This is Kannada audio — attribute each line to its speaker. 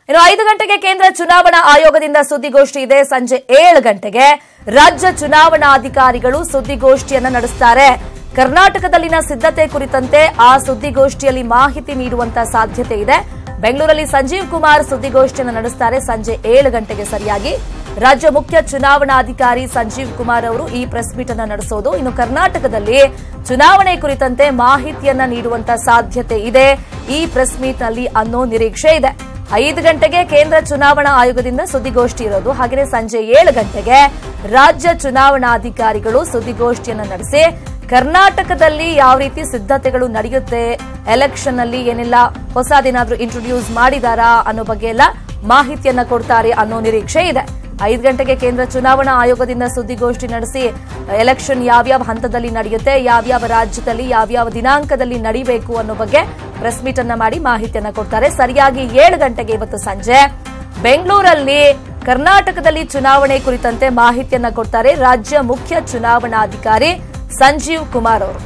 Speaker 1: ಇನ್ನು 5 ಗಂಟೆಗೆ ಕೇಂದ್ರ ಚುನಾವಣಾ ಆಯೋಗದಿಂದ ಸುದ್ದಿಗೋಷ್ಠಿ ಇದೆ. ಸಂಜೆ 7 ಗಂಟೆಗೆ ರಾಜ್ಯ ಚುನಾವಣಾಧಿಕಾರಿಗಳು ಸುದ್ದಿಗೋಷ್ಠಿಯನ್ನು ನಡೆಸುತ್ತಾರೆ. ಕರ್ನಾಟಕದಲ್ಲಿನ ಸಿದ್ಧತೆ ಕುರಿತಂತೆ ಆ ಸುದ್ದಿಗೋಷ್ಠಿಯಲ್ಲಿ ಮಾಹಿತಿ ನೀಡುವಂತ ಸಾಧ್ಯತೆ ಇದೆ. ಬೆಂಗಳೂರಲ್ಲಿ ಸಂಜೀವ್ ಕುಮಾರ್ ಸುದ್ದಿಗೋಷ್ಠಿಯನ್ನು ನಡೆಸುತ್ತಾರೆ. ಸಂಜೆ 7 ಗಂಟೆಗೆ ಸರಿಯಾಗಿ ರಾಜ್ಯ ಮುಖ್ಯ ಚುನಾವಣಾಧಿಕಾರಿ ಸಂಜೀವ್ ಕುಮಾರ್ ಅವರು ಈ ಪ್ರೆಸ್ ಮೀಟ್ ಅನ್ನು ನಡೆಸೋದು. ಇನ್ನು ಕರ್ನಾಟಕದಲ್ಲಿ ಚುನಾವಣೆ ಕುರಿತಂತೆ ಮಾಹಿತಿಯನ್ನ ನೀಡುವಂತ ಸಾಧ್ಯತೆ ಇದೆ ಈ ಪ್ರೆಸ್ ಮೀಟ್ ನಲ್ಲಿ ಅನ್ನೋ ನಿರೀಕ್ಷೆ ಇದೆ. 5 ಗಂಟೆಗೆ ಕೇಂದ್ರ ಚುನಾವಣಾ ಆಯೋಗದಿಂದ ಸುದ್ದಿಗೋಷ್ಠಿ ಇರೋದು. ಹಾಗೆಯೇ ಸಂಜೆ 7 ಗಂಟೆಗೆ ರಾಜ್ಯ ಚುನಾವಣಾಧಿಕಾರಿಗಳು ಸುದ್ದಿಗೋಷ್ಠಿಯನ್ನು ನಡೆಸಿ ಕರ್ನಾಟಕದಲ್ಲಿ ಯಾವ ರೀತಿ ಸಿದ್ಧತೆಗಳು ನಡೆಯುತ್ತೆ, ಎಲೆಕ್ಷನ್ ನಲ್ಲಿ ಏನೆಲ್ಲ ಹೊಸದೇನಾದ್ರೂ ಇಂಟ್ರೊಡ್ಯೂಸ್ ಮಾಡಿದಾರಾ ಅನ್ನೋ ಬಗ್ಗೆ ಎಲ್ಲ ಮಾಹಿತಿಯನ್ನ ಕೊಡ್ತಾರೆ ಅನ್ನೋ ನಿರೀಕ್ಷೆ ಇದೆ. 5 ಗಂಟೆಗೆ ಕೇಂದ್ರ ಚುನಾವಣಾ ಆಯೋಗದಿಂದ ಸುದ್ದಿಗೋಷ್ಠಿ ನಡೆಸಿ ಎಲೆಕ್ಷನ್ ಯಾವ್ಯಾವ ಹಂತದಲ್ಲಿ ನಡೆಯುತ್ತೆ, ಯಾವ್ಯಾವ ರಾಜ್ಯದಲ್ಲಿ ಯಾವ್ಯಾವ ದಿನಾಂಕದಲ್ಲಿ ನಡೀಬೇಕು ಅನ್ನೋ ಬಗ್ಗೆ ಪ್ರೆಸ್ ಮೀಟ್ ಅನ್ನ ಮಾಡಿ ಮಾಹಿತಿಯನ್ನ ಕೊಡ್ತಾರೆ. ಸರಿಯಾಗಿ 7 ಗಂಟೆಗೆ ಇವತ್ತು ಸಂಜೆ ಬೆಂಗಳೂರಲ್ಲಿ ಕರ್ನಾಟಕದಲ್ಲಿ ಚುನಾವಣೆ ಕುರಿತಂತೆ ಮಾಹಿತಿಯನ್ನ ಕೊಡ್ತಾರೆ ರಾಜ್ಯ ಮುಖ್ಯ ಚುನಾವಣಾಧಿಕಾರಿ ಸಂಜೀವ್ ಕುಮಾರ್ ಅವರು.